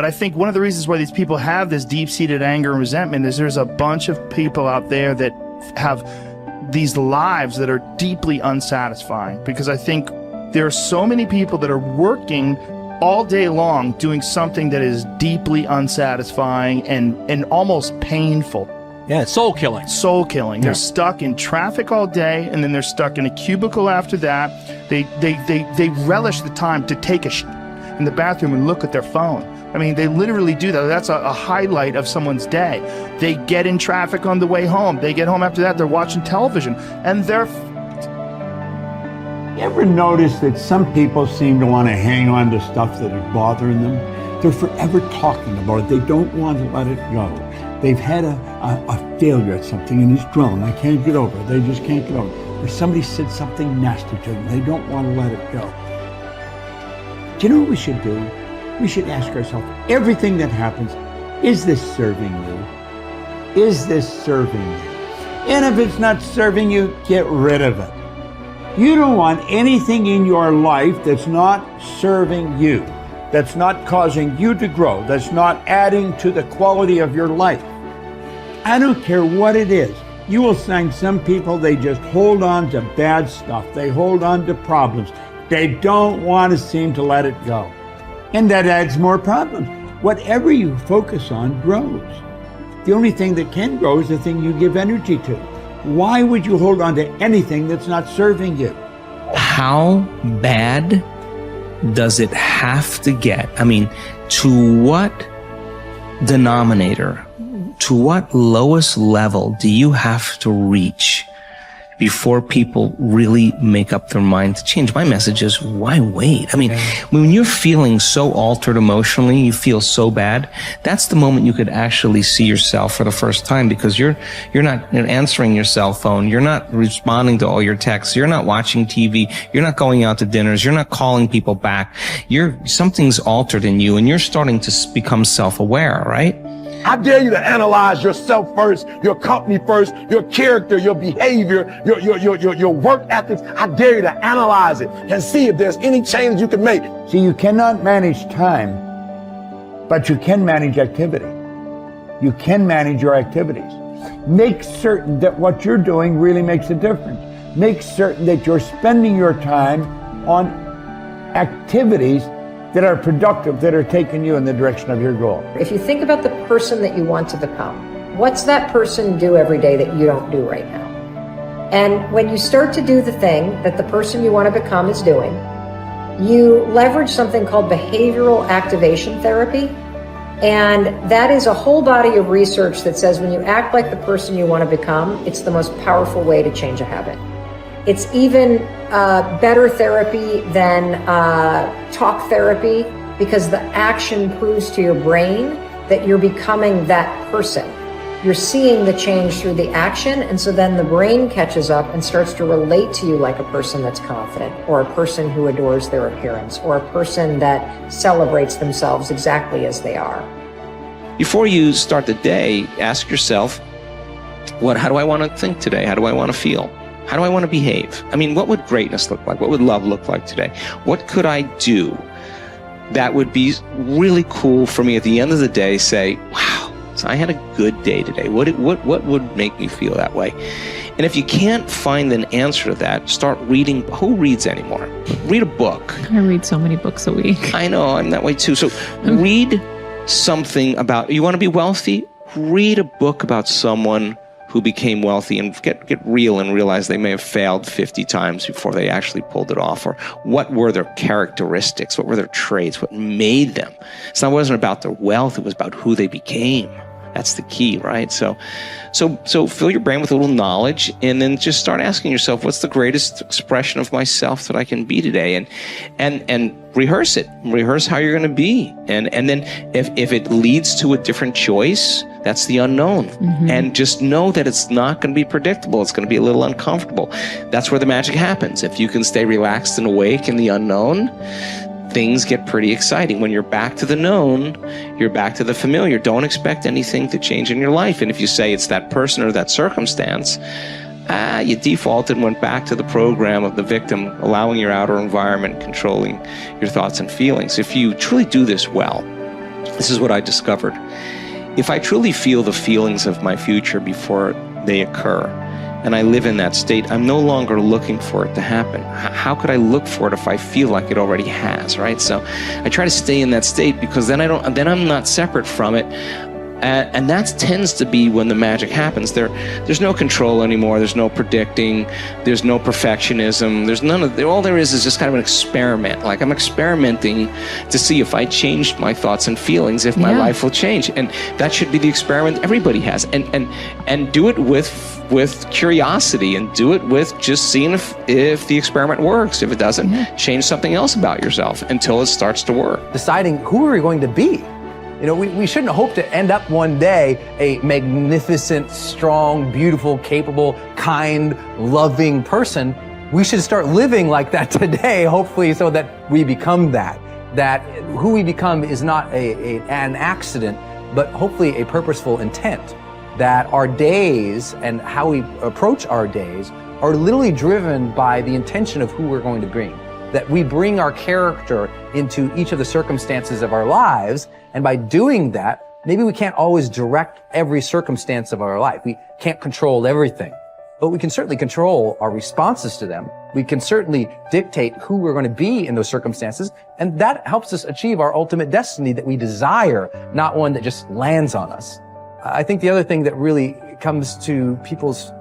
But I think one of the reasons why these people have this deep-seated anger and resentment is there's a bunch of people out there that have these lives that are deeply unsatisfying, because I think there are so many people that are working all day long doing something that is deeply unsatisfying and almost painful. Yeah, it's soul killing. Soul killing. Yeah. They're stuck in traffic all day, and then they're stuck in a cubicle after that. They relish the time to take a in the bathroom and look at their phone. I mean, they literally do that. That's a highlight of someone's day. They get in traffic on the way home. They get home after that, they're watching television, and they're... You ever notice that some people seem to want to hang on to stuff that is bothering them? They're forever talking about it. They don't want to let it go. They've had a failure at something and it's grown. They can't get over it. They just can't get over it. Or somebody said something nasty to them. They don't want to let it go. Do you know what we should do? We should ask ourselves, everything that happens, is this serving you? Is this serving you? And if it's not serving you, get rid of it. You don't want anything in your life that's not serving you, that's not causing you to grow, that's not adding to the quality of your life. I don't care what it is. You will find some people, they just hold on to bad stuff. They hold on to problems. They don't want to seem to let it go. And that adds more problems. Whatever you focus on grows. The only thing that can grow is the thing you give energy to. Why would you hold on to anything that's not serving you? How bad does it have to get? I mean, to what denominator, to what lowest level do you have to reach before people really make up their mind to change? My message is, why wait? I mean, when you're feeling so altered emotionally, you feel so bad, that's the moment you could actually see yourself for the first time, because you're not answering your cell phone, you're not responding to all your texts, you're not watching TV, you're not going out to dinners, you're not calling people back. Something's altered in you, and you're starting to become self-aware, right? I dare you to analyze yourself first, your company first, your character, your behavior, your work ethics. I dare you to analyze it and see if there's any change you can make. See, you cannot manage time, but you can manage activity. You can manage your activities. Make certain that what you're doing really makes a difference. Make certain that you're spending your time on activities that are productive, that are taking you in the direction of your goal. If you think about the person that you want to become, what's that person do every day that you don't do right now? And when you start to do the thing that the person you want to become is doing, you leverage something called behavioral activation therapy. And that is a whole body of research that says when you act like the person you want to become, it's the most powerful way to change a habit. It's even better therapy than talk therapy, because the action proves to your brain that you're becoming that person. You're seeing the change through the action, and so then the brain catches up and starts to relate to you like a person that's confident, or a person who adores their appearance, or a person that celebrates themselves exactly as they are. Before you start the day, ask yourself, how do I want to think today? How do I want to feel? How do I want to behave? I mean, what would greatness look like? What would love look like today? What could I do that would be really cool for me at the end of the day? Say, wow, so I had a good day today. What would make me feel that way? And if you can't find an answer to that, start reading. Who reads anymore? Read a book. I read so many books a week. I know, I'm that way too. So read something about, you want to be wealthy? Read a book about someone who became wealthy, and get real and realize they may have failed 50 times before they actually pulled it off. Or what were their characteristics? What were their traits? What made them? So it wasn't about their wealth, it was about who they became. That's the key, right? So fill your brain with a little knowledge, and then just start asking yourself, what's the greatest expression of myself that I can be today? And rehearse it. Rehearse how you're going to be. And then if it leads to a different choice, that's the unknown. Mm-hmm. And just know that it's not going to be predictable. It's going to be a little uncomfortable. That's where the magic happens. If you can stay relaxed and awake in the unknown, things get pretty exciting. When you're back to the known, you're back to the familiar. Don't expect anything to change in your life. And if you say it's that person or that circumstance, you defaulted and went back to the program of the victim, allowing your outer environment controlling your thoughts and feelings. If you truly do this well, This is what I discovered. If I truly feel the feelings of my future before they occur, and I live in that state, I'm no longer looking for it to happen. How could I look for it if I feel like it already has, right? So I try to stay in that state, because then I'm not separate from it. And that tends to be when the magic happens. There's no control anymore. There's no predicting. There's no perfectionism. There's none of. All there is just kind of an experiment. Like, I'm experimenting to see if I changed my thoughts and feelings, if my life will change. And that should be the experiment everybody has. And do it with curiosity, and do it with just seeing if the experiment works. If it doesn't, change something else about yourself until it starts to work. Deciding who are we going to be. You know, we shouldn't hope to end up one day a magnificent, strong, beautiful, capable, kind, loving person. We should start living like that today, hopefully, so that we become that. That who we become is not an accident, but hopefully a purposeful intent. That our days and how we approach our days are literally driven by the intention of who we're going to bring. That we bring our character into each of the circumstances of our lives, and by doing that, maybe we can't always direct every circumstance of our life. We can't control everything, but we can certainly control our responses to them. We can certainly dictate who we're going to be in those circumstances, and that helps us achieve our ultimate destiny that we desire, not one that just lands on us. I think the other thing that really comes to people's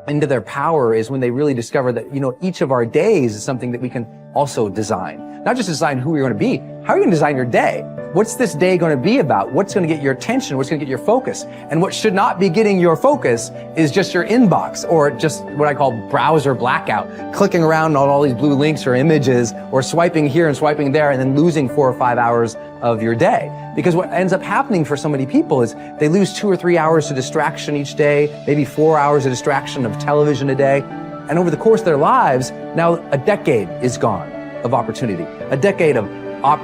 into their power is when they really discover that, you know, each of our days is something that we can also design. Not just design who you're going to be. How are you going to design your day? What's this day going to be about? What's going to get your attention? What's going to get your focus? And what should not be getting your focus is just your inbox, or just what I call browser blackout, clicking around on all these blue links or images, or swiping here and swiping there, and then losing 4 or 5 hours of your day. Because what ends up happening for so many people is they lose 2 or 3 hours to distraction each day, maybe 4 hours of distraction of television a day. And over the course of their lives, now a decade is gone of opportunity, a decade of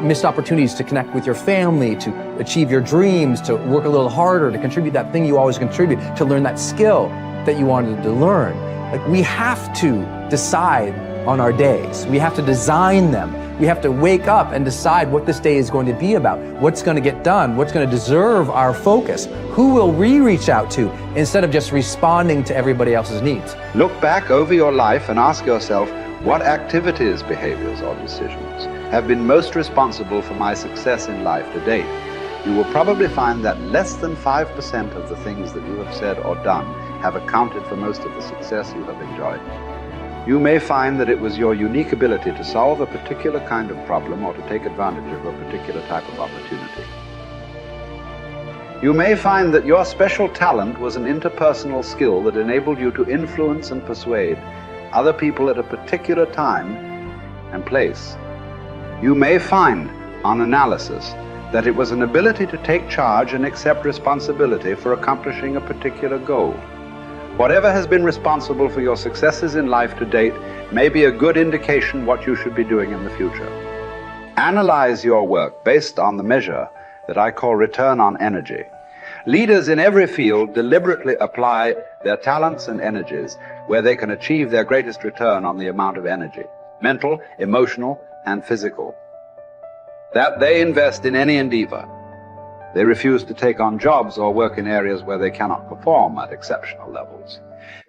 missed opportunities to connect with your family, to achieve your dreams, to work a little harder, to contribute that thing you always contribute, to learn that skill that you wanted to learn. Like, we have to decide on our days. We have to design them. We have to wake up and decide what this day is going to be about, what's going to get done, what's going to deserve our focus, who will we reach out to, instead of just responding to everybody else's needs. Look back over your life and ask yourself, what activities, behaviors, or decisions have been most responsible for my success in life to date? You will probably find that less than 5% of the things that you have said or done have accounted for most of the success you have enjoyed. You may find that it was your unique ability to solve a particular kind of problem or to take advantage of a particular type of opportunity. You may find that your special talent was an interpersonal skill that enabled you to influence and persuade other people at a particular time and place. You may find, on analysis, that it was an ability to take charge and accept responsibility for accomplishing a particular goal. Whatever has been responsible for your successes in life to date may be a good indication what you should be doing in the future. Analyze your work based on the measure that I call return on energy. Leaders in every field deliberately apply their talents and energies where they can achieve their greatest return on the amount of energy, mental, emotional, and physical, that they invest in any endeavor. They refuse to take on jobs or work in areas where they cannot perform at exceptional levels.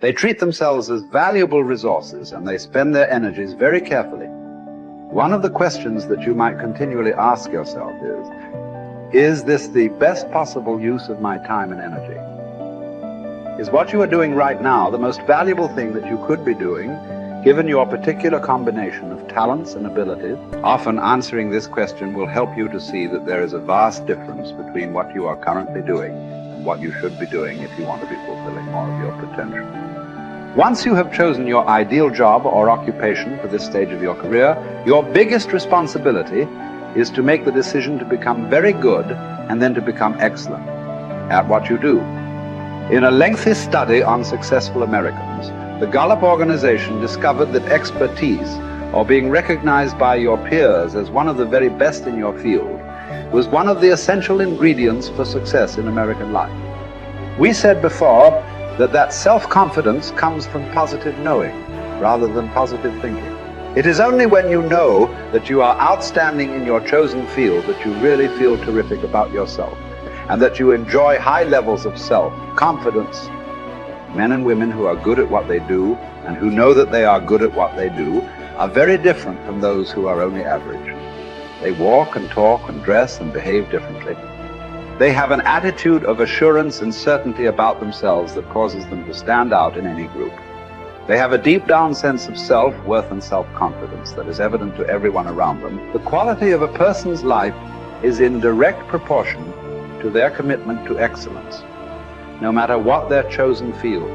They treat themselves as valuable resources, and they spend their energies very carefully. One of the questions that you might continually ask yourself is this the best possible use of my time and energy? Is what you are doing right now the most valuable thing that you could be doing, given your particular combination of talents and abilities? Often answering this question will help you to see that there is a vast difference between what you are currently doing and what you should be doing if you want to be fulfilling more of your potential. Once you have chosen your ideal job or occupation for this stage of your career, your biggest responsibility is to make the decision to become very good and then to become excellent at what you do. In a lengthy study on successful Americans, the Gallup organization discovered that expertise, or being recognized by your peers as one of the very best in your field, was one of the essential ingredients for success in American life. We said before that self-confidence comes from positive knowing rather than positive thinking. It is only when you know that you are outstanding in your chosen field that you really feel terrific about yourself, and that you enjoy high levels of self-confidence. Men and women who are good at what they do and who know that they are good at what they do are very different from those who are only average. They walk and talk and dress and behave differently. They have an attitude of assurance and certainty about themselves that causes them to stand out in any group. They have a deep down sense of self-worth and self-confidence that is evident to everyone around them. The quality of a person's life is in direct proportion to their commitment to excellence, no matter what their chosen field.